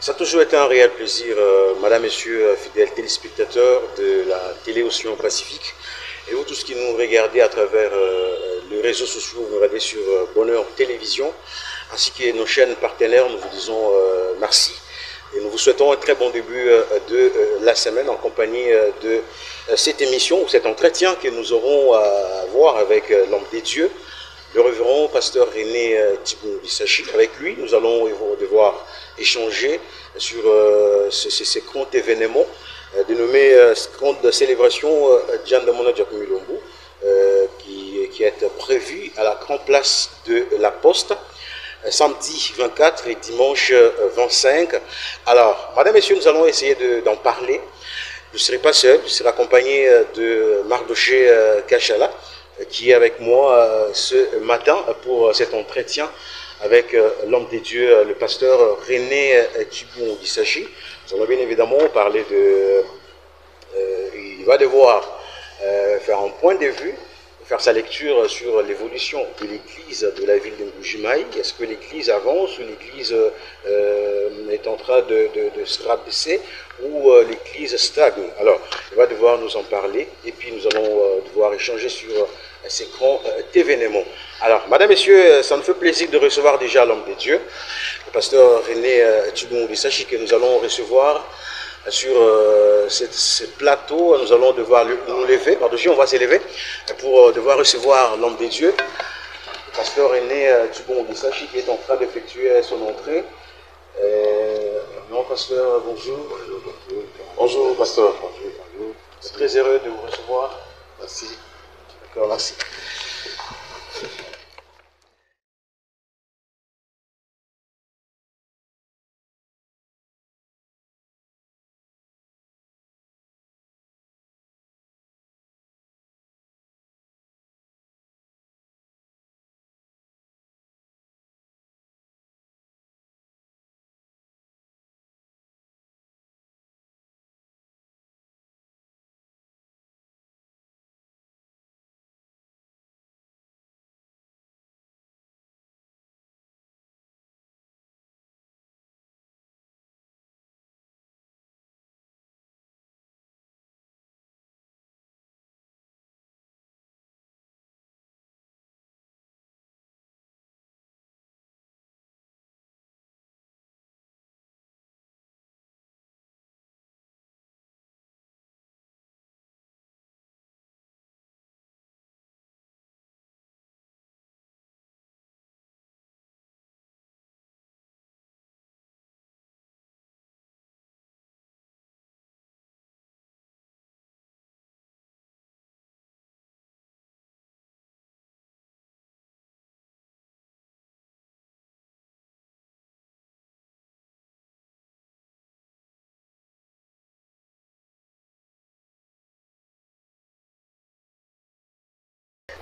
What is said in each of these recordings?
Ça a toujours été un réel plaisir, madame, messieurs, fidèles téléspectateurs de la télé Océan Pacifique, et vous tous qui nous regardez à travers les réseaux sociaux, vous nous regardez sur Bonheur Télévision, ainsi que nos chaînes partenaires, nous vous disons merci. Et nous vous souhaitons un très bon début de la semaine en compagnie de cette émission, ou cet entretien que nous aurons à avoir avec l'homme des dieux, le révérend pasteur René Thibou Bissachi. Avec lui, nous allons devoir échanger sur ces grands événements dénommés grande célébration Djandamona Djakumilombo, qui est prévu à la grande place de la Poste, samedi 24 et dimanche 25. Alors, madame, messieurs, nous allons essayer d'en parler. Je ne serai pas seul, je serai accompagné de Mardoché Kachala, qui est avec moi ce matin pour cet entretien avec l'homme des dieux, le pasteur René Thibou Bissachi. Nous allons bien évidemment parler de... il va devoir faire un point de vue, faire sa lecture sur l'évolution de l'église de la ville de Mbujimayi. Est-ce que l'église avance ou l'église est en train de se rabaisser ou l'église stagne? Alors, il va devoir nous en parler et puis nous allons devoir échanger sur ces grands événements. Alors, madame, messieurs, ça nous fait plaisir de recevoir déjà l'homme de Dieu, le pasteur René Thibou Bissachi, que nous allons recevoir sur ce plateau. Nous allons devoir nous lever, on va s'élever pour devoir recevoir l'homme de Dieu, le pasteur René Thibou Bissachi, qui est en train d'effectuer son entrée. Non, pasteur, bonjour. Bonjour, pasteur. Bonjour. C'est très heureux de vous recevoir. Merci. D'accord, merci.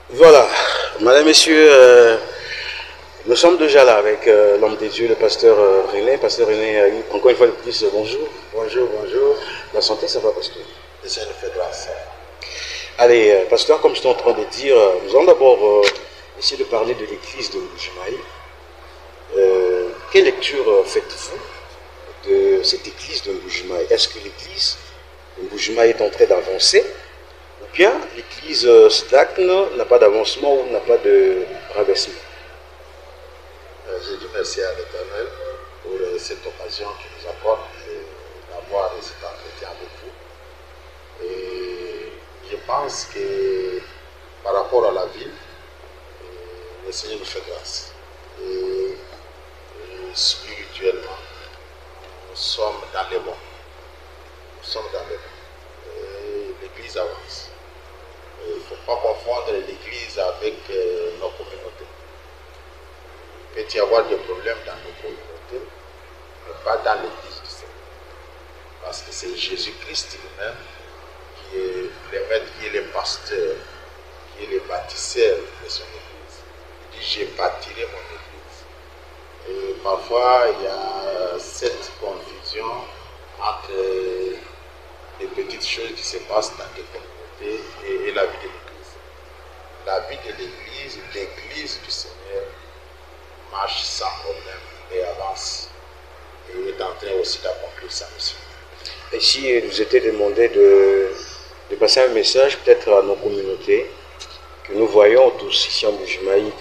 Voilà, madame, messieurs, nous sommes déjà là avec l'homme des dieux, le pasteur René. Pasteur René, encore une fois de plus, bonjour. Bonjour, bonjour. La santé, ça va, pasteur? Je suis le fait grâce. Allez, pasteur, comme je suis en train de dire, nous allons d'abord essayer de parler de l'église de Mbujimayi. Quelle lecture faites-vous de cette église de Mbujimayi? Est-ce que l'église de Mbujimayi est en train d'avancer? Ou bien l'église stagne, n'a pas d'avancement ou n'a pas de rabaissement? Je dis merci à l'Éternel pour cette occasion qui nous apporte d'avoir cet entretien avec vous. Et je pense que par rapport à la ville, le Seigneur nous fait grâce. Et spirituellement, nous sommes dans les bons. Nous sommes dans les bons. Et l'Église avance. Il ne faut pas confondre l'Église avec nos communautés. Il peut y avoir des problèmes dans nos communautés, mais pas dans l'Église du Seigneur. Parce que c'est Jésus-Christ lui-même qui est le maître, qui est le pasteur, qui est le bâtisseur de son Église. Il dit, j'ai bâtirai mon Église. Et parfois, il y a cette confusion entre les petites choses qui se passent dans les communautés et la vie de l'Église. La vie de l'Église du Seigneur, marche sans problème et avance. Et est en train aussi d'accomplir sa mission. Et si il nous était demandé de passer un message peut-être à nos communautés, que nous voyons tous ici en Bujimaï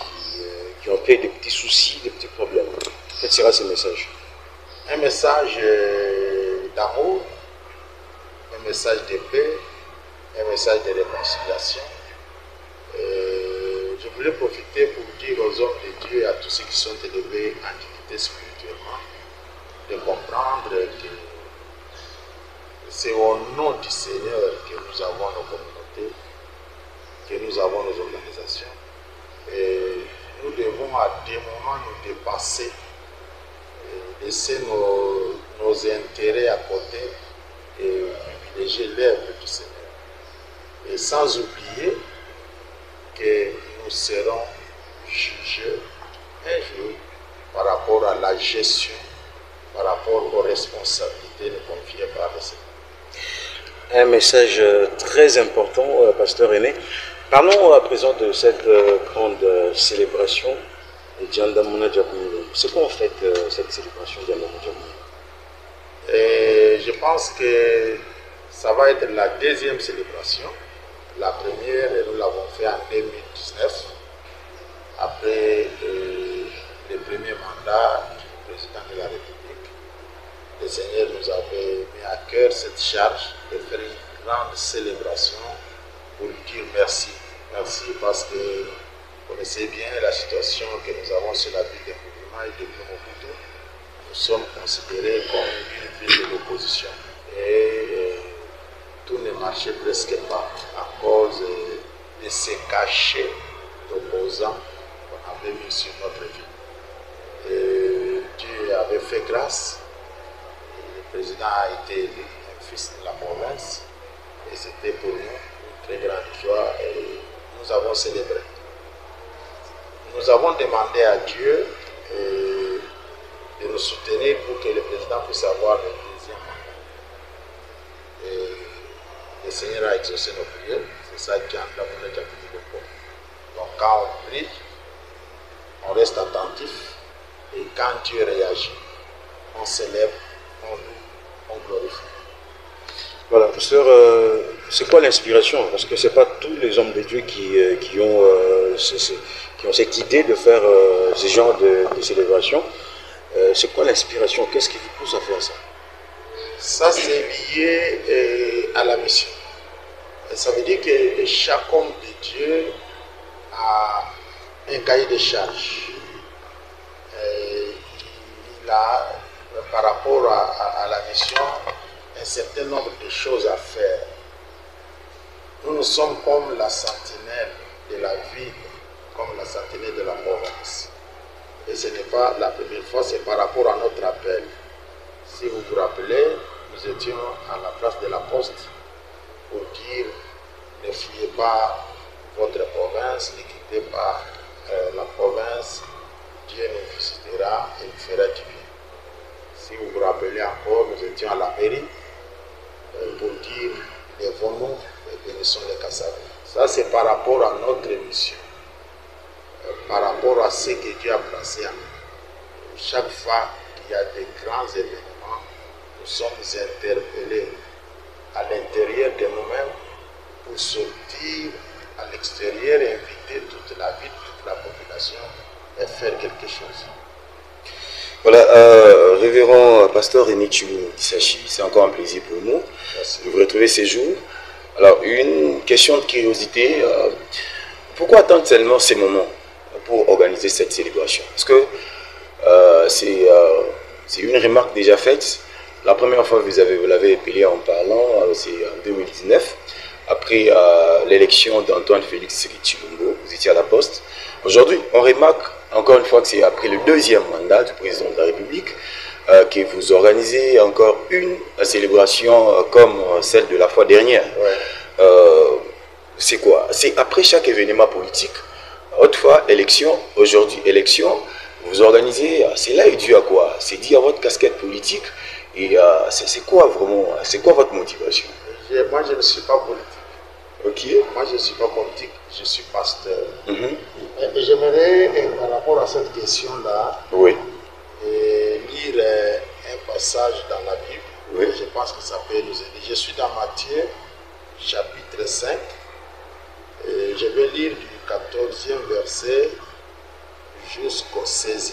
qui ont fait des petits soucis, des petits problèmes, quel sera ce message? Un message d'amour, un message de paix, un message de réconciliation. Je voulais profiter pour dire aux hommes de Dieu et à tous ceux qui sont élevés en dignité spirituellement de comprendre que c'est au nom du Seigneur que nous avons nos communautés, que nous avons nos organisations. Et nous devons à des moments nous dépasser, laisser nos intérêts à côté et privilégier l'œuvre du Seigneur. Et sans oublier que nous serons jugés un jour par rapport à la gestion, par rapport aux responsabilités confiées par le Seigneur. Un message très important, Pasteur René. Parlons à présent de cette grande célébration de Djandamuna Djakoumou. C'est quoi en fait cette célébration de Djandamuna Djakoumou? Je pense que ça va être la deuxième célébration. La première, nous l'avons fait en 2019, après le premier mandat du président de la République. Le Seigneur nous avait mis à cœur cette charge de faire une grande célébration pour lui dire merci. Merci parce que vous connaissez bien la situation que nous avons sur la ville de Kourima et de Mobutu. Nous sommes considérés comme une ville de l'opposition. Et tout ne marchait presque pas à cause de ces cachets d'opposants qu'on avait mis sur notre ville. Et Dieu avait fait grâce. Le président a été élu, un fils de la province, et c'était pour nous une très grande joie et nous avons célébré. Nous avons demandé à Dieu de nous soutenir pour que le président puisse avoir le deuxième mandat. Et le Seigneur a exaucé nos prières, c'est ça qui a amené le Djakoumou. Donc quand on prie, on reste attentif et quand Dieu réagit, on célèbre, on glorifie. Voilà, pasteur, c'est quoi l'inspiration? Parce que ce n'est pas tous les hommes de Dieu qui ont cette idée de faire ce genre de célébration. C'est quoi l'inspiration? Qu'est-ce qui vous pousse à faire ça? Ça, c'est lié à la mission. Et ça veut dire que chaque homme de Dieu a un cahier de charges. Il a, par rapport à la mission, un certain nombre de choses à faire. Nous sommes comme la sentinelle de la ville, comme la sentinelle de la province. Et ce n'est pas la première fois, c'est par rapport à notre appel. Si vous vous rappelez, nous étions à la place de la Poste pour dire ne fuyez pas votre province, ne quittez pas la province, Dieu nous visitera et nous fera du bien. Si vous vous rappelez encore, nous étions à la mairie pour dire lèvons-nous et bénissons les Kassavis. Ça, c'est par rapport à notre mission, par rapport à ce que Dieu a placé en nous. Chaque fois qu'il y a des grands événements, nous sommes interpellés à l'intérieur de nous-mêmes pour sortir à l'extérieur et inviter toute la ville, toute la population et faire quelque chose. Voilà, révérend pasteur René Tchoumi-Sachi, c'est encore un plaisir pour nous de vous retrouver ces jours. Alors, une question de curiosité, pourquoi attendre seulement ces moments pour organiser cette célébration? Parce que c'est une remarque déjà faite. La première fois, vous l'avez appelé en parlant, c'est en 2019, après l'élection d'Antoine Félix Chilombo, vous étiez à la Poste. Aujourd'hui, on remarque encore une fois que c'est après le deuxième mandat du président de la République que vous organisez encore une célébration comme celle de la fois dernière. Ouais. C'est quoi? C'est après chaque événement politique, autrefois élection, aujourd'hui élection, vous organisez, c'est là et dû à quoi? C'est dû à votre casquette politique et c'est quoi vraiment, c'est quoi votre motivation? Moi je ne suis pas politique. Ok. Moi je ne suis pas politique, je suis pasteur. Et j'aimerais, par rapport à cette question-là, oui, lire un passage dans la Bible. Oui. Je pense que ça peut nous aider. Je suis dans Matthieu, chapitre 5. Et je vais lire du 14e verset jusqu'au 16e.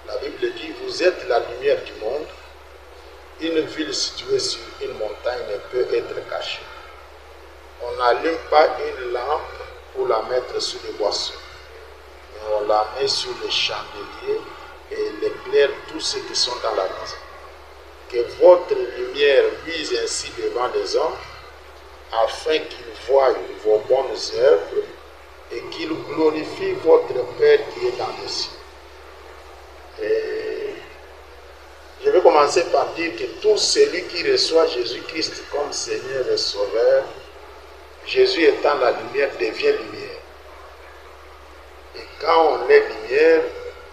La Bible dit, vous êtes la lumière du monde. Une ville située sur une montagne ne peut être cachée. On n'allume pas une lampe pour la mettre sous les boissons, mais on la met sur le chandelier et elle éclaire tous ceux qui sont dans la maison. Que votre lumière luise ainsi devant les hommes, afin qu'ils voient vos bonnes œuvres et qu'ils glorifient votre Père qui est dans les cieux. Et je vais commencer par dire que tout celui qui reçoit Jésus-Christ comme Seigneur et Sauveur, Jésus étant la lumière devient lumière. Et quand on est lumière,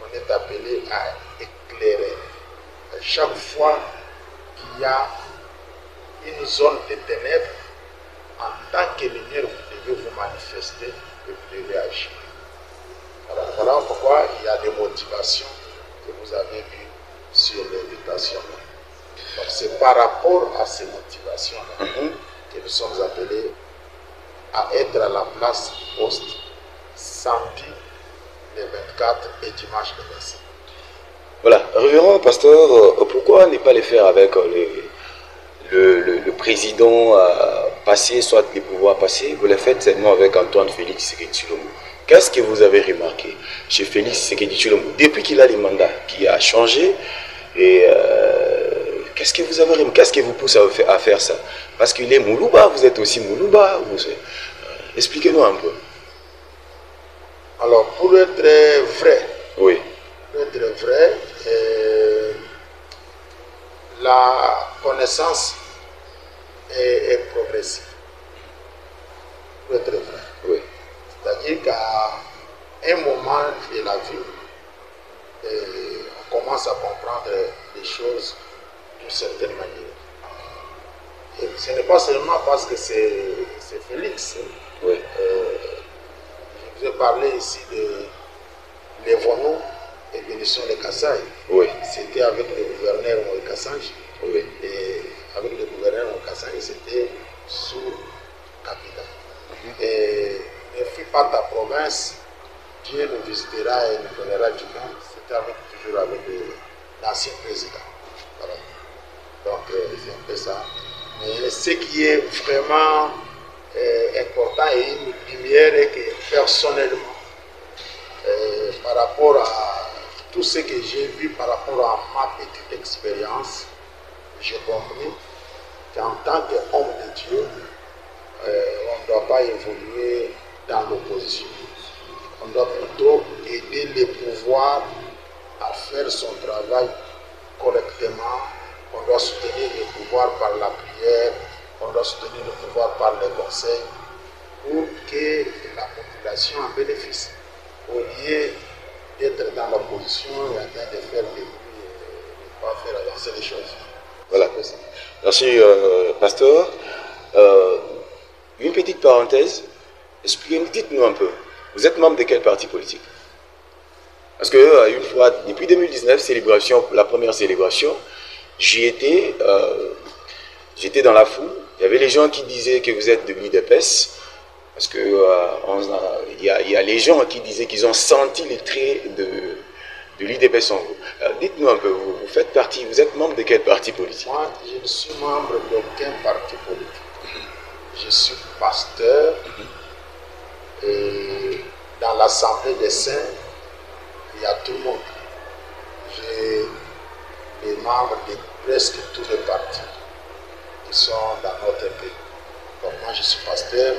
on est appelé à éclairer. Et chaque fois qu'il y a une zone de ténèbres, en tant que lumière, vous devez vous manifester et vous devez agir. Alors, voilà pourquoi il y a des motivations que vous avez vues sur l'invitation. Donc c'est par rapport à ces motivations-là que nous sommes appelés à être à la place du poste samedi le 24 et dimanche le 25. Voilà, révérend pasteur, pourquoi ne pas les faire avec le président passé, soit les pouvoirs passés, vous les faites seulement avec Antoine Félix Tshisekedi Tshilombo. Qu'est-ce que vous avez remarqué chez Félix Tshisekedi Tshilombo depuis qu'il a les mandats, qui a changé et qu'est-ce que vous avez remarqué, qu'est-ce qui vous pousse à faire ça? Parce qu'il est Moulouba, vous êtes aussi Moulouba. Expliquez-nous un peu. Alors, pour être vrai, oui. Pour être vrai, la connaissance est progressive. Pour être vrai. Oui. C'est-à-dire qu'à un moment de la vie, on commence à comprendre les choses d'une certaine manière. Et ce n'est pas seulement parce que c'est Félix. Oui. Je vous ai parlé ici de l'Evono et Bénisson de Kassai. Oui. C'était avec le gouverneur Moïse Kassanji. Oui. Et avec le gouverneur Moïse Kassanji, c'était sous Kabila. Et ne fuis pas ta province, Dieu nous visitera et nous donnera du monde. C'était toujours avec l'ancien président. Voilà. Donc c'est un peu ça. Mais ce qui est vraiment important et une lumière est que personnellement, par rapport à tout ce que j'ai vu, par rapport à ma petite expérience, j'ai compris qu'en tant qu'homme de Dieu, on ne doit pas évoluer dans l'opposition. On doit plutôt aider les pouvoirs à faire son travail correctement. On doit soutenir les pouvoirs par la prière, on doit soutenir le pouvoir par les conseils pour que la population en bénéficie. Au lieu d'être dans l'opposition et en train de faire des bruits et de ne pas faire avancer les choses. Voilà. Merci, pasteur. Une petite parenthèse. Expliquez-nous, dites-nous un peu. Vous êtes membre de quel parti politique? Parce que une fois, depuis 2019, célébration, la première célébration, j'y étais, j'étais dans la foule. Il y avait les gens qui disaient que vous êtes de l'UDPS, parce que il y a les gens qui disaient qu'ils ont senti les traits de l'UDPS en vous. Dites-nous un peu, vous faites partie, vous êtes membre de quel parti politique? Moi, je ne suis membre d'aucun parti politique. Je suis pasteur et dans l'Assemblée des Saints, il y a tout le monde. J'ai des membres de presque tous les partis qui sont dans notre pays. Donc moi je suis pasteur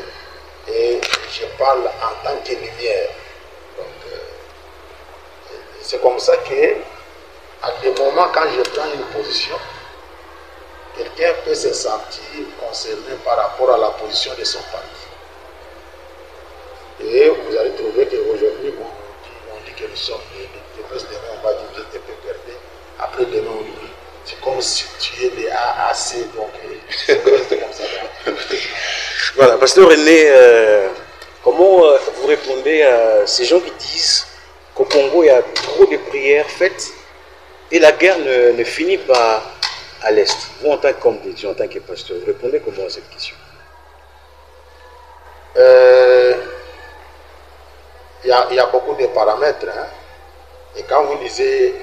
et je parle en tant que lumière. Donc c'est comme ça que à des moments quand je prends une position, quelqu'un peut se sentir concerné par rapport à la position de son parti. Et vous allez trouver qu'aujourd'hui, on dit que nous sommes les presses demain, on va dire que vous êtes perdus. Après demain, on dit c'est comme si tu es des AAC, donc c'est comme ça. Voilà, pasteur René, comment vous répondez à ces gens qui disent qu'au Congo, il y a trop de prières faites Et la guerre ne finit pas à l'Est. Vous, en tant qu'homme de Dieu, en tant que pasteur, vous répondez comment à cette question? Il y a beaucoup de paramètres. Hein. Et quand vous lisez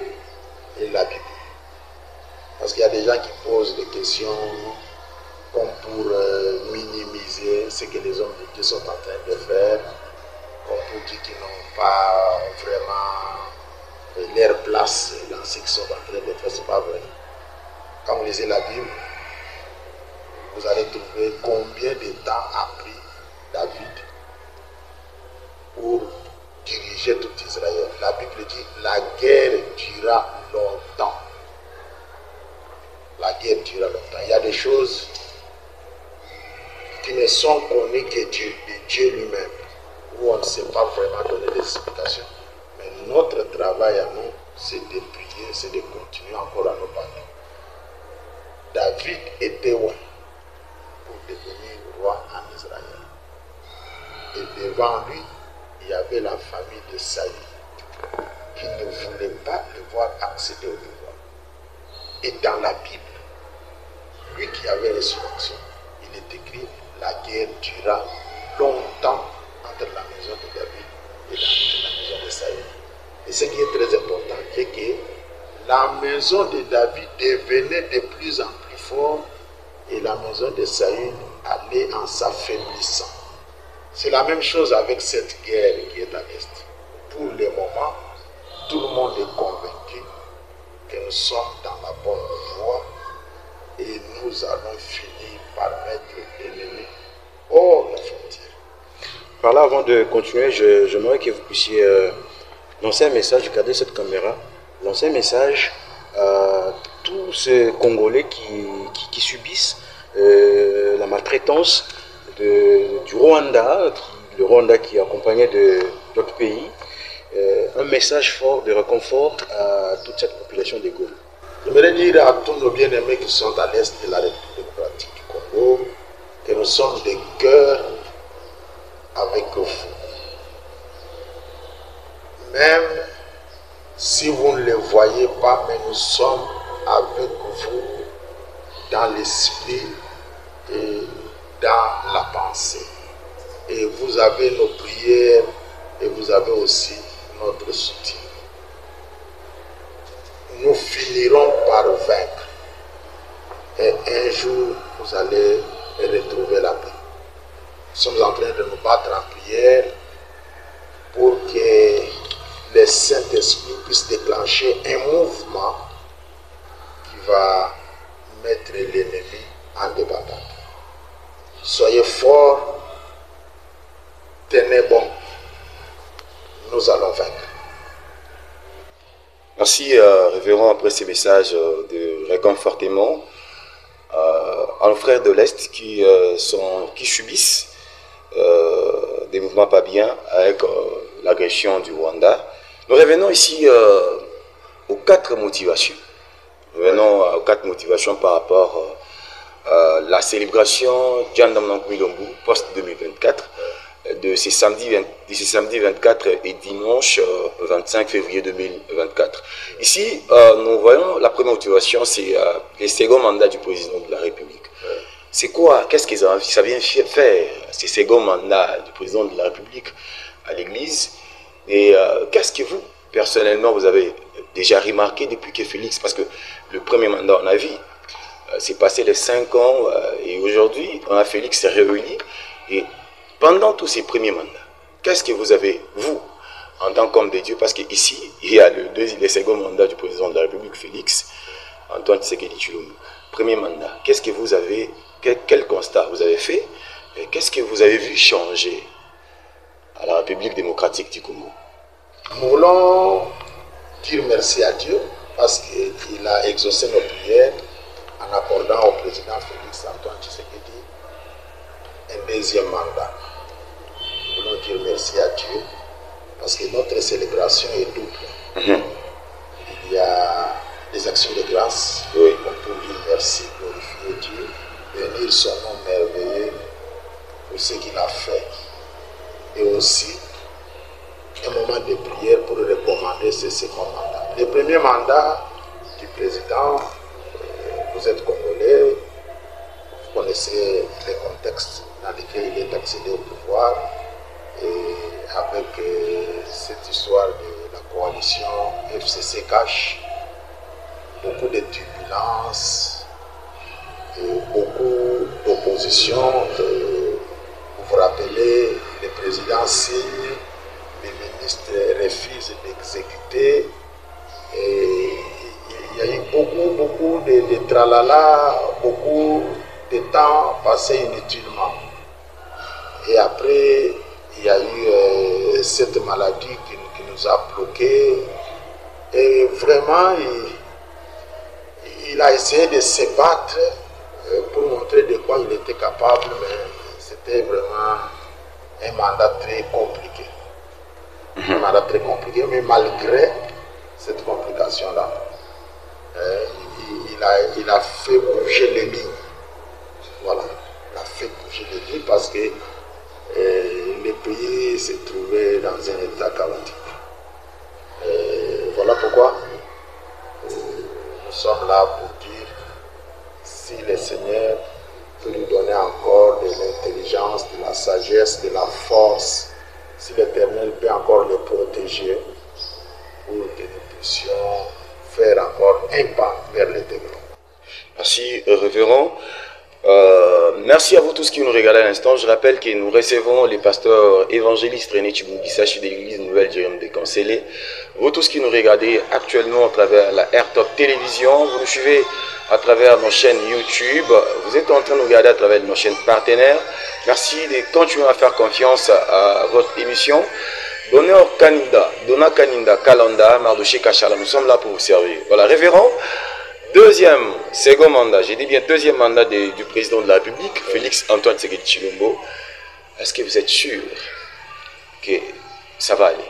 la Bible, parce qu'il y a des gens qui posent des questions comme pour minimiser ce que les hommes de Dieu sont en train de faire, comme pour dire qu'ils n'ont pas vraiment leur place dans ce qu'ils sont en train de faire. Ce n'est pas vrai. Quand vous lisez la Bible, vous allez trouver combien de temps a pris David pour diriger tout Israël. La Bible dit la guerre dura longtemps. La guerre dura longtemps. Il y a des choses qui ne sont connues que de Dieu lui-même, où on ne sait pas vraiment donner des explications. Mais notre travail à nous, c'est de prier, c'est de continuer encore à nous parler. David était loin pour devenir roi en Israël. Et devant lui, il y avait la famille de Saül qui ne voulait pas le voir accéder au pouvoir. Et dans la Bible, lui qui avait l'insurrection, il est écrit la guerre dura longtemps entre la maison de David et la maison de Saül. Et ce qui est très important, c'est que la maison de David devenait de plus en plus forte et la maison de Saül allait en s'affaiblissant. C'est la même chose avec cette guerre qui est à l'Est. Pour le moment, tout le monde est convaincu que nous sommes dans la bonne voie et nous allons finir par mettre l'ennemi hors la frontière. Par là, avant de continuer, j'aimerais que vous puissiez lancer un message, regardez cette caméra, lancer un message à tous ces Congolais qui subissent la maltraitance du Rwanda, le Rwanda qui est accompagné d'autres pays, un message fort de réconfort à toute cette population des Gaules. J'aimerais dire à tous nos bien-aimés qui sont à l'est de la République démocratique du Congo que nous sommes des cœurs avec vous. Même si vous ne le voyez pas, mais nous sommes avec vous dans l'esprit et dans la pensée. Et vous avez nos prières et vous avez aussi notre soutien. Nous finirons par vaincre. Et un jour, vous allez retrouver la paix. Nous sommes en train de nous battre en prière pour que le Saint-Esprit puisse déclencher un mouvement qui va mettre l'ennemi en débandade. Soyez forts, tenez bon, nous allons vaincre. Merci, révérend, après ces messages de réconfortement à nos frères de l'Est qui subissent des mouvements pas bien avec l'agression du Rwanda. Nous revenons ici aux 4 motivations. Nous revenons aux 4 motivations par rapport à la célébration Djandam Milombu post-2024 de ce samedi 24 et dimanche 25 février 2024. Ici, nous voyons la première motivation, c'est le second mandat du président de la République. C'est quoi? Qu'est-ce que ça vient faire, ce second mandat du président de la République à l'Église? Et qu'est-ce que vous, personnellement, vous avez déjà remarqué depuis que Félix, parce que le premier mandat, on a vu, c'est passé les 5 ans et aujourd'hui, on a Félix réuni. Et pendant tous ces premiers mandats, qu'est-ce que vous avez, vous, en tant qu'homme de Dieu, parce qu'ici, il y a le second mandat du président de la République, Félix, Antoine Tshisekedi Tshilombo. Premier mandat, qu'est-ce que vous avez, quel constat vous avez fait, qu'est-ce que vous avez vu changer à la République démocratique du Congo? Nous voulons dire merci à Dieu parce qu'il a exaucé nos prières en accordant au président Félix Antoine Tshisekedi un deuxième mandat. Nous voulons dire merci à Dieu parce que notre célébration est double. Il y a des actions de grâce, oui, pour dire merci, glorifier Dieu, bénir son nom merveilleux pour ce qu'il a fait. Et aussi un moment de prière pour recommander ce second mandat. Le premier mandat, président, vous êtes congolais, vous connaissez les contextes dans lesquels il est accédé au pouvoir, et avec cette histoire de la coalition FCC Cash, beaucoup de turbulences, beaucoup d'opposition. Vous vous rappelez, le président signe, les ministres refusent d'exécuter. Et il y a eu beaucoup de tralala, beaucoup de temps passé inutilement. Et après, il y a eu cette maladie qui nous a bloqués. Et vraiment, il a essayé de se battre pour montrer de quoi il était capable, mais c'était vraiment un mandat très compliqué. Un mandat très compliqué, mais malgré cette complication-là, il a fait bouger les lignes. Voilà, il a fait bouger les lignes parce que le pays se trouvait dans un état chaotique. Voilà pourquoi nous sommes là pour dire, si le Seigneur peut lui donner encore de l'intelligence, de la sagesse, de la force, si l'Éternel peut encore le protéger, pour que nous puissions faire encore un pas vers le développement. Merci, révérend. Merci à vous tous qui nous regardez à l'instant. Je rappelle que nous recevons les pasteurs évangélistes René Chiboungisachi de l'église Nouvelle Jérusalem des Cancellés. Vous tous qui nous regardez actuellement à travers la AirTop Télévision, vous nous suivez à travers nos chaînes YouTube, vous êtes en train de nous regarder à travers nos chaînes partenaires. Merci de continuer à faire confiance à votre émission. Bonheur Kaninda, Dona Kaninda, Kalanda, Mardoché Kachala, nous sommes là pour vous servir. Voilà, révérend. Second mandat, j'ai dit bien deuxième mandat du président de la République, Félix Antoine Tshisekedi Tshilombo. Est-ce que vous êtes sûr que ça va aller?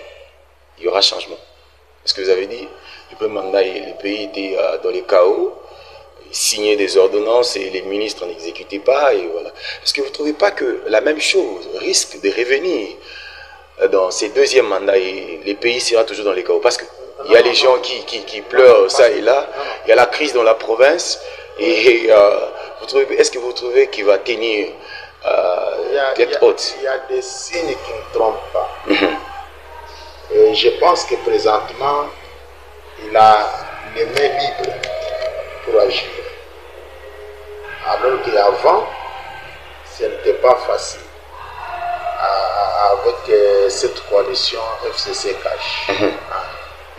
Il y aura changement? Parce que vous avez dit, le premier mandat, le pays était dans les chaos, il signait des ordonnances et les ministres n'exécutaient pas. Et voilà. Est-ce que vous ne trouvez pas que la même chose risque de revenir dans ces deuxièmes mandats et les pays sera toujours dans les chaos? Parce que il y a les gens qui pleurent ça et là. Il y a la crise dans la province. Et est-ce que vous trouvez qu'il va tenir tête haute? Il y a des signes qui ne trompent pas. Et je pense que présentement, il a les mains libres pour agir. Alors qu'avant, ce n'était pas facile. Avec cette coalition FCC Cash.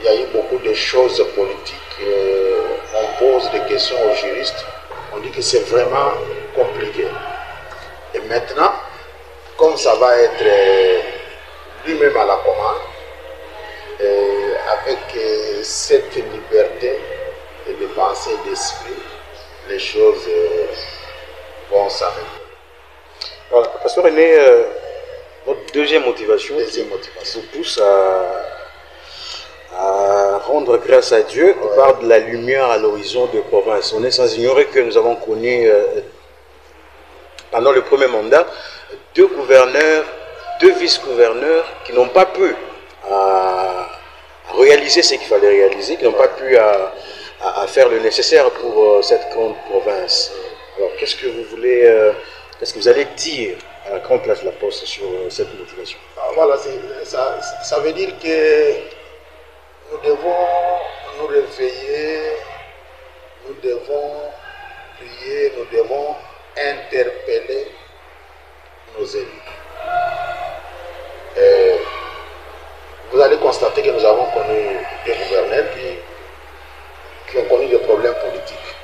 Il y a eu beaucoup de choses politiques. On pose des questions aux juristes. On dit que c'est vraiment compliqué. Et maintenant, comme ça va être lui-même à la commande, avec cette liberté de pensée et d'esprit, les choses vont s'améliorer. Voilà, Pasteur René, votre deuxième motivation vous pousse à rendre grâce à Dieu par de la lumière à l'horizon de province. On est sans ignorer que nous avons connu pendant le premier mandat 2 gouverneurs, 2 vice-gouverneurs qui n'ont pas pu réaliser ce qu'il fallait réaliser, qui n'ont pas pu faire le nécessaire pour cette grande province. Alors qu'est-ce que vous voulez, qu'est-ce que vous allez dire à la grande place de la Poste sur cette motivation? Voilà, ça veut dire que nous devons nous réveiller, nous devons prier, nous devons interpeller nos élus. Vous allez constater que nous avons connu des gouverneurs qui ont connu des problèmes politiques.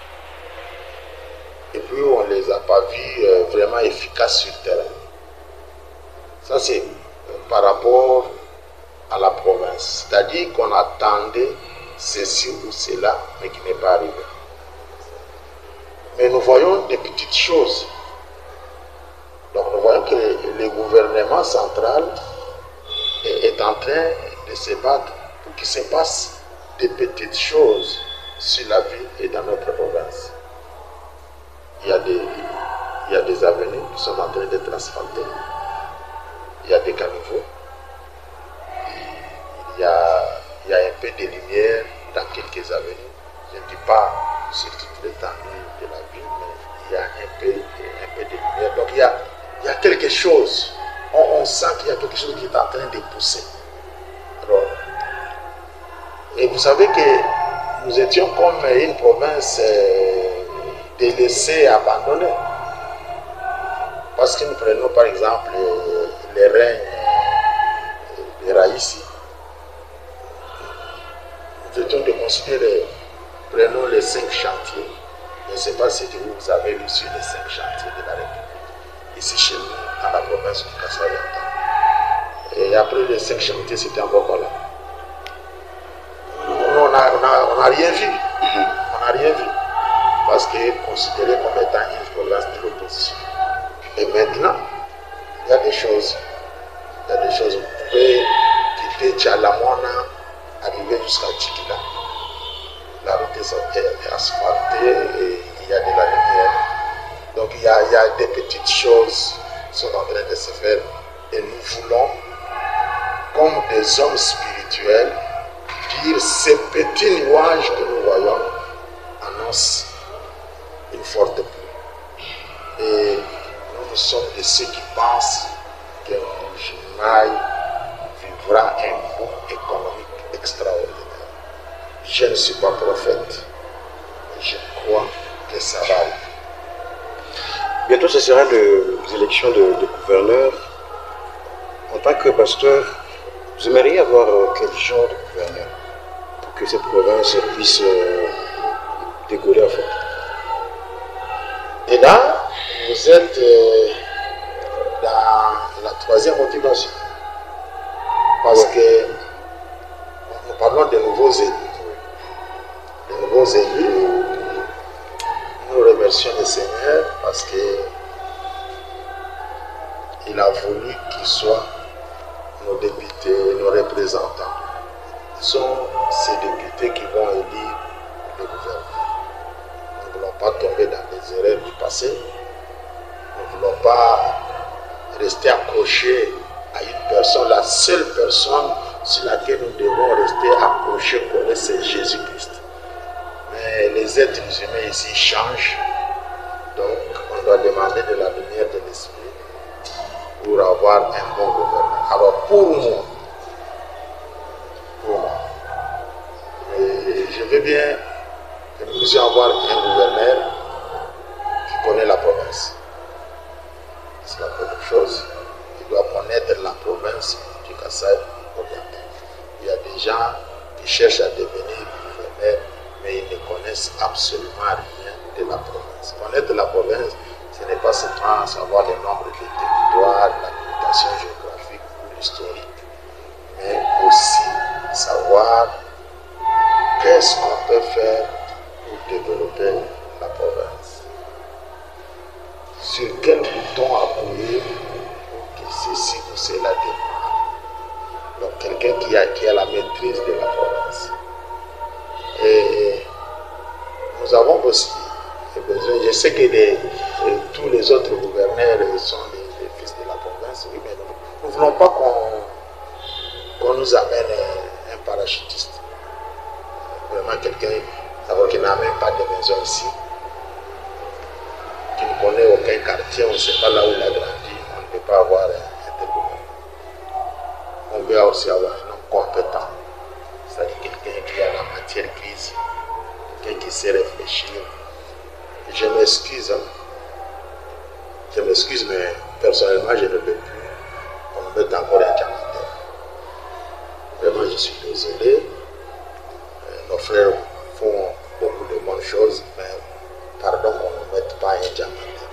Et puis on ne les a pas vus vraiment efficaces sur le terrain. Ça c'est par rapport à la province. C'est-à-dire qu'on attendait ceci ou cela, mais qui n'est pas arrivé. Mais nous voyons des petites choses. Donc nous voyons que le gouvernement central est en train de se battre pour qu'il se passe des petites choses sur la ville et dans notre province. Il y a des avenues qui sont en train d'être asphaltées. Il y a des caniveaux. Il y a un peu de lumière dans quelques avenues. Je ne dis pas sur toute l'étendue de la ville, mais il y a un peu de lumière. Donc il y a quelque chose. On sent qu'il y a quelque chose qui est en train de pousser. Alors, et vous savez que nous étions comme une province délaissée, abandonnée. Parce que nous prenons par exemple les règnes de Raïssi. Nous étions de considérer, prenons les 5 chantiers. Je ne sais pas si vous avez vu sur les 5 chantiers de la République, ici chez nous, dans la province du Kassai-Oriental. Et après les 5 chantiers, c'était encore pas là. On n'a rien vu. On n'a rien vu. Parce que considéré comme étant une province de l'opposition. Et maintenant, il y a des choses. Il y a des choses. Vous pouvez quitter Tchalamona, arriver jusqu'à Tchikila. La route est asphaltée et il y a de la lumière. Donc il y a des petites choses qui sont en train de se faire. Et nous voulons, comme des hommes spirituels, dire ces petits nuages que nous voyons annoncent une forte pluie. Et nous sommes de ceux qui pensent que Mbuji-Mayi vivra un boom économique extraordinaire. Je ne suis pas prophète, mais je crois que ça va arriver. Bientôt, ce sera les élections de gouverneurs. En tant que pasteur, vous aimeriez avoir quel genre de gouverneur pour que cette province puisse décoller à fond? Et là, vous êtes dans la 3e motivation. Parce que nous parlons de nouveaux élus. Les nouveaux élus, nous remercions le Seigneur parce que il a voulu qu'ils soient nos députés, nos représentants. Ce sont ces députés qui vont élire le gouvernement. Nous ne voulons pas tomber dans les erreurs du passé. Nous ne voulons pas rester accrochés à une personne, la seule personne sur laquelle nous devons rester accrochés, c'est Jésus-Christ. Mais les êtres humains ici changent, donc on doit demander de la lumière de l'esprit pour avoir un bon gouvernement. Alors pour moi, je veux bien que nous puissions avoir un gouverneur qui connaît la province. C'est la première chose. Il doit connaître la province du Kassai-Oriental. Il y a des gens qui cherchent à devenir gouverneurs, mais ils ne connaissent absolument rien de la province. Connaître la province, ce n'est pas seulement savoir le nombre de territoires, la limitation géographique ou historique, mais aussi savoir qu'est-ce qu'on peut faire pour développer la province. Sur quel bouton appuyer pour que ceci ou cela démarre. Donc quelqu'un qui a la maîtrise de la province. Et nous avons aussi besoin, je sais que tous les autres gouverneurs sont les fils de la province, oui, mais nous ne voulons pas qu'on nous amène un parachutiste. Vraiment quelqu'un qui n'a même pas de maison ici, qui ne connaît aucun quartier, on ne sait pas là où il a grandi, on ne peut pas avoir un tel gouvernement. On veut aussi avoir un homme compétent, c'est-à-dire quelqu'un qui a la matière grise, quelqu'un qui sait réfléchir. Je m'excuse, mais personnellement, je ne peux plus qu'on me mette encore un diamantaire. Vraiment, je suis désolé. Nos frères font beaucoup de bonnes choses, mais pardon qu'on ne mette pas un diamantaire.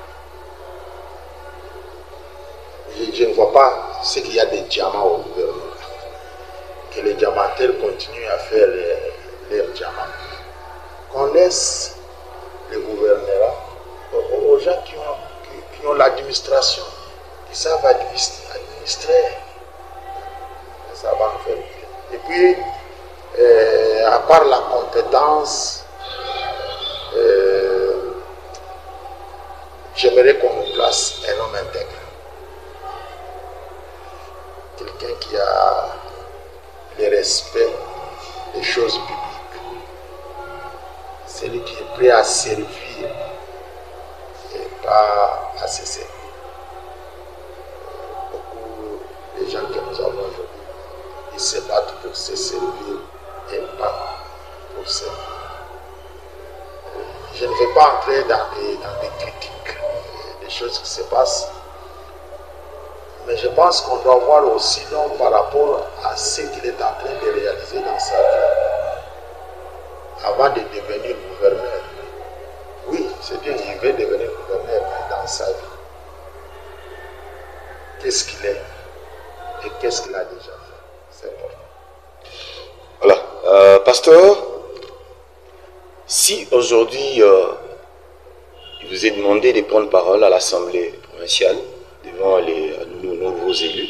Je ne vois pas ce qu'il y a de diamants au gouvernement. Que les diamantaires continuent à faire leurs diamants. Qu'on laisse les gouverneurs aux gens qui ont l'administration, qui savent administrer. Ça va nous faire bien. Et puis, à part la compétence, j'aimerais qu'on nous place un homme intègre. Quelqu'un qui a le respect des choses publiques. celui qui est prêt à servir et pas à se servir. Beaucoup de gens que nous avons aujourd'hui, ils se battent pour se servir et pas pour servir. Je ne vais pas entrer dans des critiques des choses qui se passent, mais je pense qu'on doit voir aussi donc, par rapport à ce qu'il est en train de réaliser dans sa vie avant de devenir gouverneur. Oui, c'est bien, il veut devenir gouverneur, mais dans sa vie, qu'est-ce qu'il est et qu'est-ce qu'il a déjà fait? C'est important. Voilà. Pasteur, si aujourd'hui il vous est demandé de prendre parole à l'Assemblée provinciale devant nos nouveaux élus,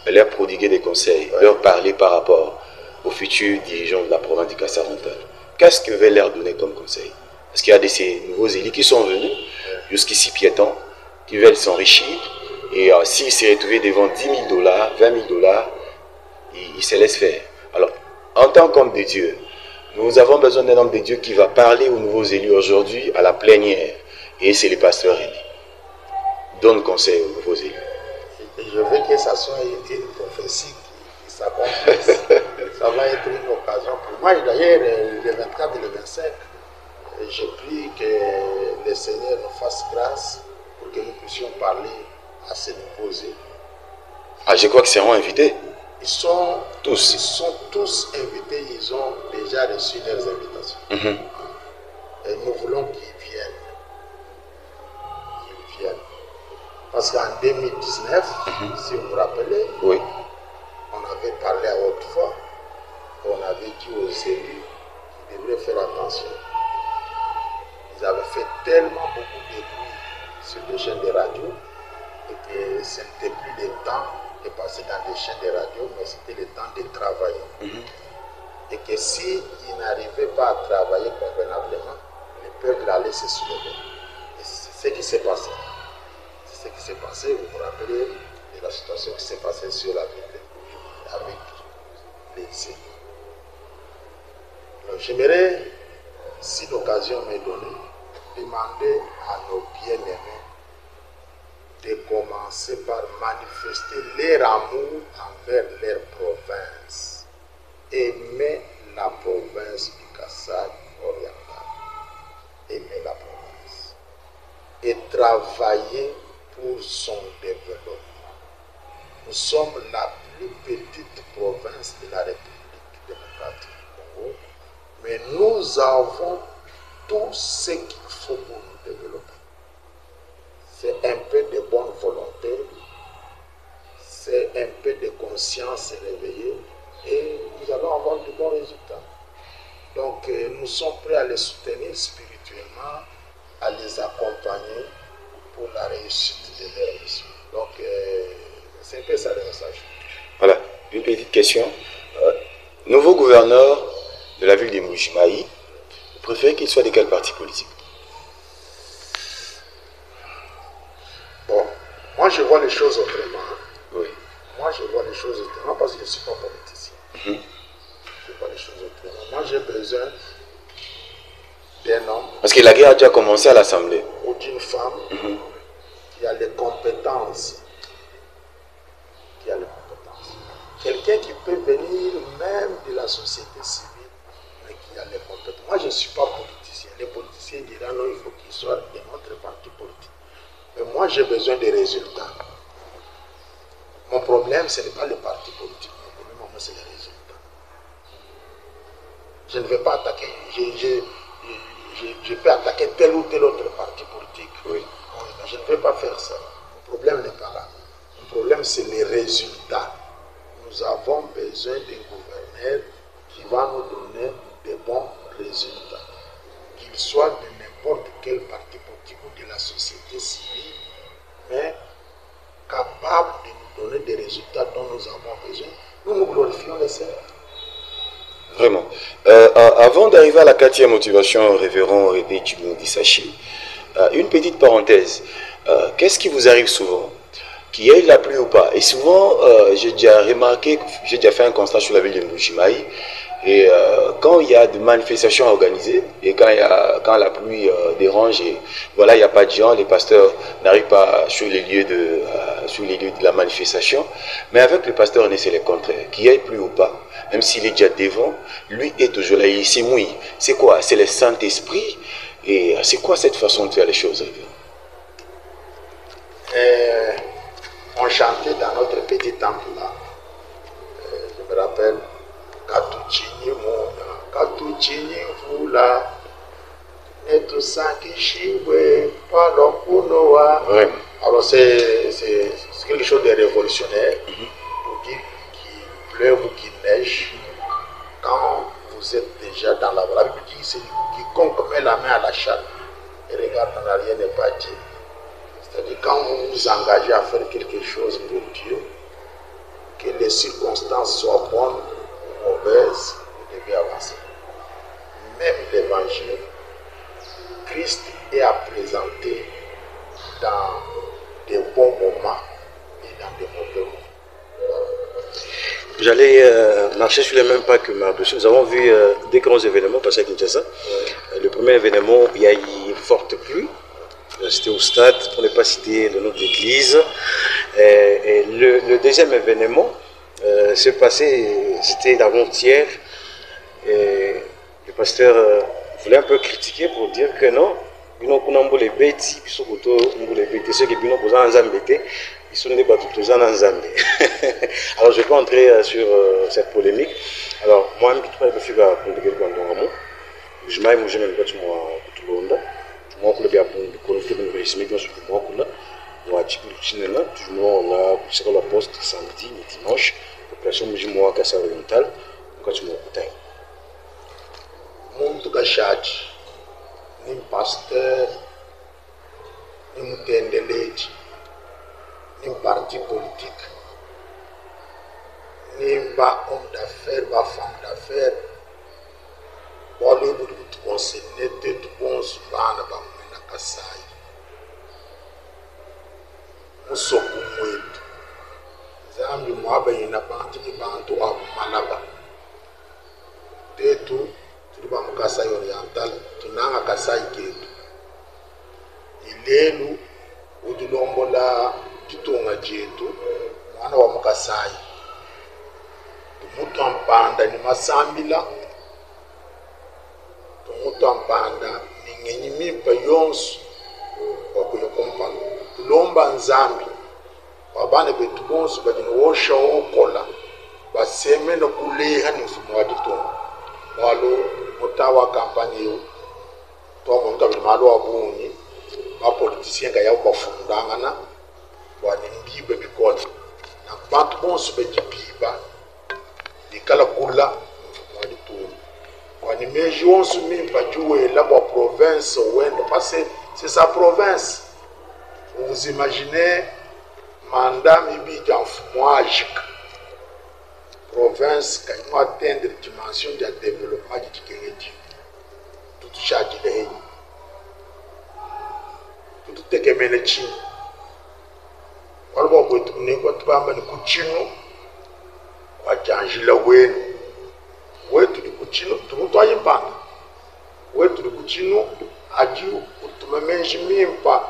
leur prodiguer des conseils, leur parler par rapport aux futurs dirigeants de la province du Kassa-Oriental, qu'est-ce que vous allez leur donner comme conseil? Parce qu'il y a de ces nouveaux élus qui sont venus jusqu'ici piétons, qui veulent s'enrichir, et s'ils se retrouvent devant 10 000 $, 20 000 $, ils se laissent faire. Alors, en tant qu'homme de Dieu, nous avons besoin d'un homme de Dieu qui va parler aux nouveaux élus aujourd'hui à la plénière. Et c'est le pasteur René. Donne conseil aux nouveaux élus. Et je veux que ça soit une prophétie qui s'accomplisse. Ça va être une occasion pour moi. D'ailleurs, le 24 et le 25, je prie que le Seigneur nous fasse grâce pour que nous puissions parler à ces nouveaux élus. Ah, je crois qu'ils seront invités. Ils sont tous invités, ils ont déjà reçu leurs invitations. Et nous voulons qu'ils viennent. Parce qu'en 2019, si vous vous rappelez, oui, on avait parlé à haute voix, on avait dit aux élus qu'ils devraient faire attention. Ils avaient fait tellement beaucoup de bruit sur les chaînes de radio et que ce n'était plus le temps de passer dans des chaînes de radio, mais c'était le temps de travailler. Et que s'ils n'arrivaient pas à travailler convenablement, le peuple allait se soulever. Et c'est ce qui s'est passé. C'est ce qui s'est passé, vous vous rappelez de la situation qui s'est passée sur la ville avec les élus. Alors j'aimerais, si l'occasion m'est donnée, demander à nos bien-aimés de commencer par manifester leur amour envers leur province. Aimer la province du Kassa-Oriental. Aimer la province. Et travailler pour son développement. Nous sommes la plus petite province de la République démocratique du Congo, mais nous avons tout ce qu'il faut pour nous développer. C'est un peu de bonne volonté, c'est un peu de conscience réveillée et nous allons avoir de bons résultats. Donc nous sommes prêts à les soutenir spirituellement, à les accompagner pour la réussite de leur mission. Donc c'est un peu ça le message. Voilà, une petite question. Nouveau gouverneur de la ville de Mbuji-Mayi, vous préférez qu'il soit de quel parti politique? Bon, moi je vois les choses autrement. Oui. Moi je vois les choses autrement parce que je ne suis pas politicien. Je vois les choses autrement. Moi j'ai besoin d'un homme. Parce que la guerre a déjà commencé à l'Assemblée. Ou d'une femme qui a les compétences. Quelqu'un qui peut venir même de la société civile, mais qui a les compétences. Moi je ne suis pas politicien. Les politiciens diront non, il faut qu'ils soient de notre parti politique. Mais moi j'ai besoin des résultats. Mon problème, ce n'est pas le parti politique. Mon problème, moi, c'est les résultats. Je ne vais pas attaquer. Je peux attaquer tel ou tel autre parti politique. Oui. Je ne vais pas faire ça. Mon problème n'est pas là. Mon problème, c'est les résultats. Nous avons besoin d'un gouverneur qui va nous donner de bons résultats. Qu'il soit de n'importe quel parti politique ou de la société civile, mais capable de nous donner des résultats dont nous avons besoin. Nous glorifions le Seigneur. Vraiment. Avant d'arriver à la 4e motivation, révérend René Tshilongo-Disachi, une petite parenthèse. Qu'est-ce qui vous arrive souvent? Qu'il y ait la pluie ou pas? Et souvent, j'ai déjà remarqué, j'ai déjà fait un constat sur la ville de Mbuji-Mayi, Et quand il y a des manifestations organisées et quand la pluie dérange et voilà, il n'y a pas de gens, les pasteurs n'arrivent pas sur les lieux de la manifestation. Mais avec le pasteur, c'est le contraire. Qu'il y ait pluie ou pas, même s'il est déjà devant, lui est toujours là, il s'est mouillé. C'est quoi? C'est le Saint-Esprit. Et c'est quoi cette façon de faire les choses? On chantait dans notre petit temple là. Je me rappelle. Katuchini mona, katuchini vula, netusangi shibwe, palokunoa. Alors c'est quelque chose de révolutionnaire pour dire qu'il pleuve ou qu'il neige. Quand vous êtes déjà dans la Bible dit c'est quiconque met la main à la chatte et regarde en arrière n'est pas Dieu. C'est-à-dire quand vous vous engagez à faire quelque chose pour Dieu, que les circonstances soient bonnes mauvaise, vous devez avancer. Même l'évangile, Christ est à présenter dans des bons moments et dans des mauvais moments. J'allais marcher sur les mêmes pas que Marc. Nous avons vu des grands événements passer à Kinshasa. Le premier événement, il y a eu une forte pluie. C'était au stade, pour ne pas citer le nom de l'église. Et le deuxième événement, s'est passé, c'était l'avant-hier. Le pasteur voulait un peu critiquer pour dire que non, ils sont les bêtis, ils sont les bêtis, ceux qui sont en Zambie, ils sont des bateaux en Zambie. Alors je peux entrer sur cette polémique. Alors moi, je me suis dit que je m'aime, je m'aime pas tout le monde. Moi, je bien pour le faire une réussite, je suis moi là. Moi, je suis toujours là, sur la poste samedi et dimanche. Population musulmane Kassa orientale, quand tu m'as écouté. Mon gachage, ni pasteur, ni mutendeleji, ni parti politique, ni homme d'affaires, femme d'affaires. Pour le bout de tout conseiller, tout bon souvent na bamuna Kasai. Musoko mwetu. Zambi mwaba ina bantu ni bantu wa malaba. Tetu tuliba mu Kasai oriental tunanga Kasai ketu. Ilelu udulombola tutunga jetu mwana wa mu Kasai. Tumutu ampanda ni masambila. Tumutu ampanda ni ngenyimimpa yonsu wakuyokompana. Tulomba nzambi wabane betu bonsu bajini wosha wokola baseme no kuleha ni mfumo wa ditongo walo mutawa kampanye yo to monta bimalo wabuni ba politicien ga yawo bafundangana wani mbibe bikola na bantu bonsu bejibiba nikala kula mfumo wa ditongo wani meji wonsu mimpa juwe la ba province wende parce c'est sa province. Vous imaginez mandat mibi dans magique province quand on atteindre dimension de développement du Kenya tout chaque day tout te kemene chi walbo ko tuni ko tbamba ni kuchino wa janjila wenu wetu ni kuchino tuto ayipanga wetu ni kuchino ajiu utumemenji mimpa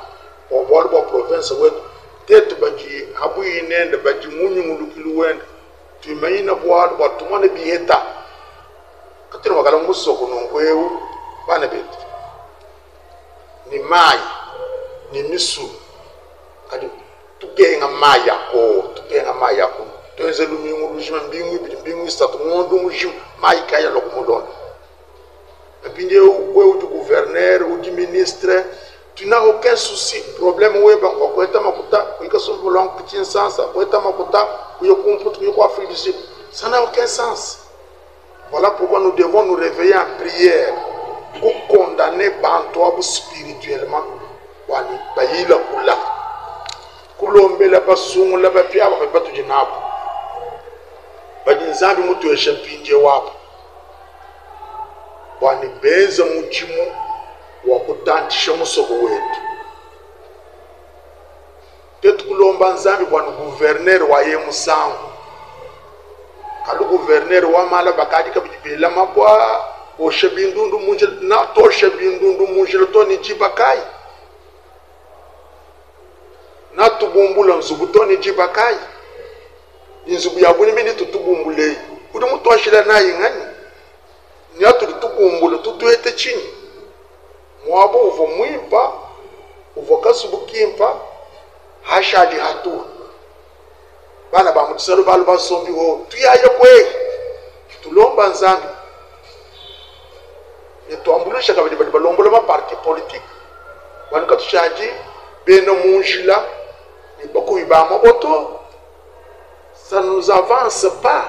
o walbo province wetu tetu baji habu inende baji munyu mulukilu wenda tumeina bwalo batumane biheta katero wakala musoko nongwewu bana betu ni mai ni misu kadi tugenga maya ko toze lumingu lujima mbingu statu mondo mujim mai kaya lokumodon binde wewu du gouverneur ou du ministre. Tu n'as aucun souci, problème où est ça n'a aucun sens. Voilà pourquoi nous devons nous réveiller en prière pour condamner Bantoab spirituellement. Wakutantisha musoko wetu tetu kulomba nzambi bwana gouverneur wa ye musango kalu gouverneur wa mala bakadi kabila mabwa o shebindundu munjil na to shebindundu munjil to ni jibakai na tubumbula nzubu to ni jibakai inzubu ya buni mini tutubumbule kudu muto shila na yingani ni atu tubumbula tutuete chini mwabo uvo mwimpa uvo kasubukimpa hashadi hatu bana ba mutsalo balu basombi ho tuyaye kwe tulomba nzambi tuambulisha kabidi balombola ma parti politique wan ka tushaji beno munjila ni boko ibama boto ça nous avance pas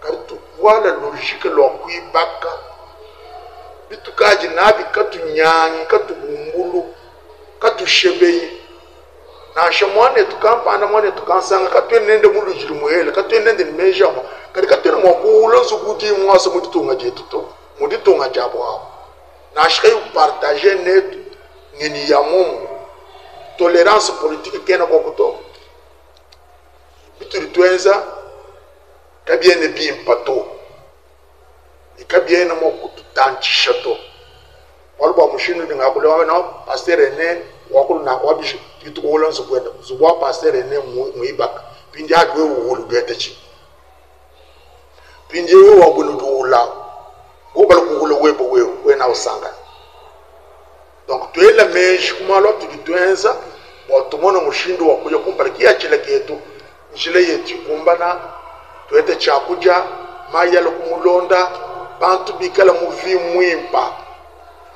car tu vois la logique lo kuibaka bitukaji nabi katunyanyi katubumbulu katushebei na shamwane tukampana mwane tukansanga katwenende mulu jilumuhele katwenende meja kadi katwene mwakulo zuguti mwasa muditunga jetu to muditunga jabo hapo na shkai partager net ngeni ya mumu tolérance politique kena kwa kuto bituri twenza kabiene bimpato ikabiene mo kututanchi to walba mushinu dinga kulewa na pasteur René wakulu na kwa bisho tukola nsokwenda zubwa pasteur René muibaka pindi adwe uhulu betechi pindi we wabulu dula ngobala kugula webo we na usanga donc tuela meji kumalo tuditwenza watumona mushindo wakuja kumpalikia chile ketu njile yetu kumbana tuete chakuja mayalo kumulonda bantu bikala muvi mwimpa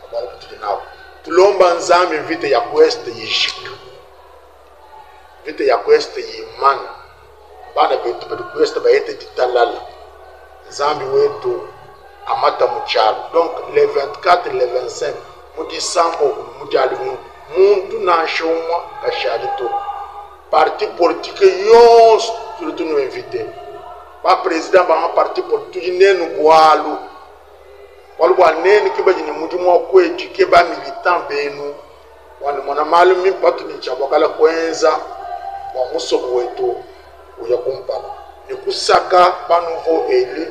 abalo tudinao tulomba nzambi vite ya kweste yishika vite ya kweste yimana bana betu betu kweste bayete ditalala nzambi wetu amata muchalo donc le 24 le 25 mudisambo mujali muntu na shomwa kashali to parti politique yons surtout nous inviter ba président ba parti politique nenu bwalu walwa neni kibaji ni mundi mwa kweji keba militant benu wana mwana malumi patu ni chabakala kwenza wa musobo wetu uya kumpala ni kusaka ba nouveau élu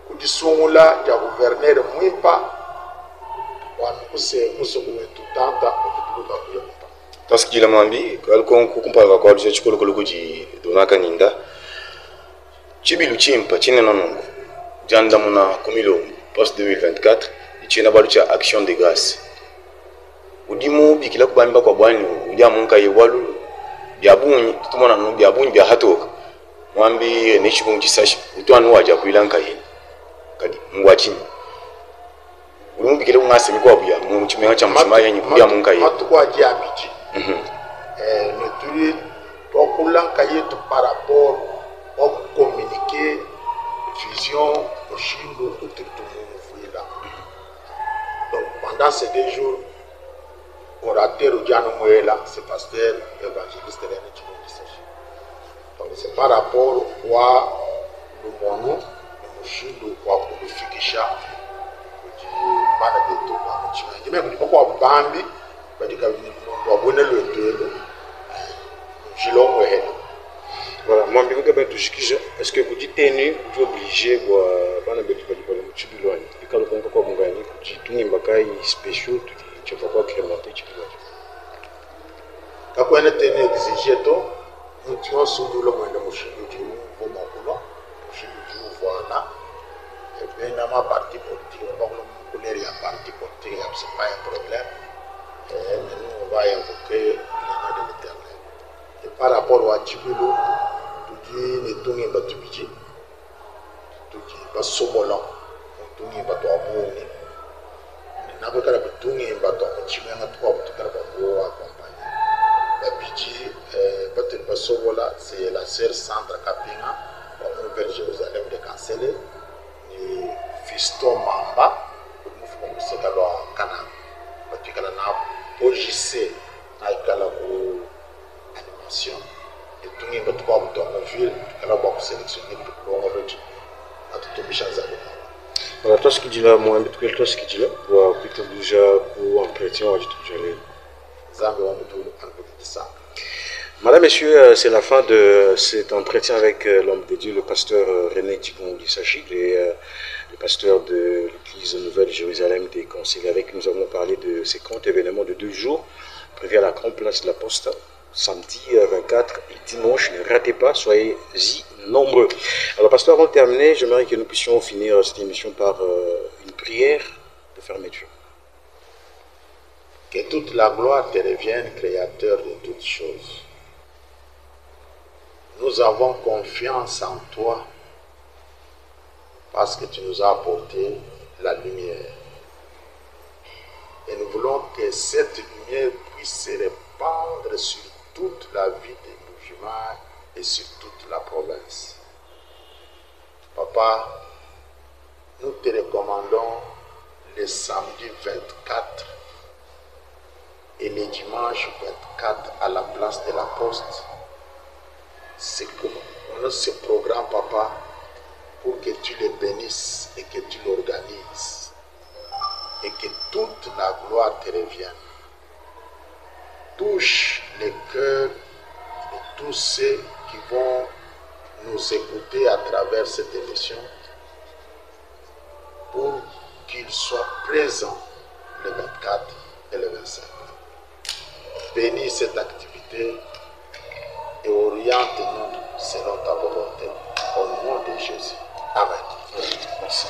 kudisungula ja gouverneur mwimpa wana kuse musobo wetu tanta kutuka kuya kumpala taskila mambi kalko kumpala kwa je chikolo kolokuji donaka ninda chibilu chimpa chine nanongo janda muna komilo post 2024 ichina balu cha action de grâce udimu bikila kubamba kwa bwani udia munka yewalu byabunyi tumona no byabunyi bya hatoka mwambi ne chibunji sashi utwanu waja kuilanka yini kadi ngwachini udimu bikila ngase mikwa buya mu chimenya cha mshima yanyi bya munka yini matukwa jiabiji ne tuli tokulanka yetu par rapport au communiquer vision oshindo kututumu fuila. Donc pendant ces 2 jours orateur Ujano Mwela c'est pasteur évangéliste René Chimondisachi. Donc c'est par rapport wa lumono mushindo kwa kufikisha kuji bana betu kwa mchima njime kulipokuwa bambi badika wabone lwetelo jilo mwehelo. Voilà, moi je vais tout est-ce que vous dites tenu vous obligé quoi bana betu badika mchibilwani ikalo konko kwa mungani kujitungi mbakai special tu vas pas crémenter chibilwani kakwene tenu exige to mutio sundulo mwenda mushindu tu voma kula mushindu tu voilà et bien dans ma partie politique on va connaître la partie politique c'est pas un problème et nous on va invoquer le nom de l'Éternel et par rapport à Chibilo ne tungi batubiji tuki basobola tungi bato abuni na ko kala tungi bato chimanga to kala bato accompagner babiji bato basobola c'est la sœur Sandra Kapinga au Nouvelle Jérusalem de Cancele ni Fiston Mamba nous font ce kala kana bato kala na OJC na kala ko animation tungi bato kwa mtu ville kala ba sélectionner pour le retour à tout bichanzalo. Voilà, toi ce qui dit là moi un peu toi ce qui dit là pour plutôt déjà pour entretien on dit tout j'allais zambe wa mtu anapita sana Madame, Messieurs, c'est la fin de cet entretien avec l'homme de Dieu, le pasteur René Tigongi-Sachi, le pasteur de l'église Nouvelle-Jérusalem des Conseils. Avec nous avons parlé de ces grands événements de 2 jours, prévus à la grande place de la Poste, samedi 24 et dimanche. Ne ratez pas, soyez-y nombreux. Alors, pasteur, avant de terminer, j'aimerais que nous puissions finir cette émission par une prière de fermeture. Que toute la gloire te revienne, Créateur de toutes choses. Nous avons confiance en toi parce que tu nous as apporté la lumière. Et nous voulons que cette lumière puisse se répandre sur toute la vie des musulmans et sur toute la province. Papa, nous te recommandons le samedi 24 et le dimanche 24 à la place de la Poste. C'est comme ce programme, Papa, pour que tu le bénisses et que tu l'organises et que toute la gloire te revienne. Touche les cœurs de tous ceux qui vont nous écouter à travers cette émission pour qu'ils soient présents le 24 et le 25. Bénis cette activité et oriente-nous selon ta volonté. Au nom de Jésus. Amen. Merci.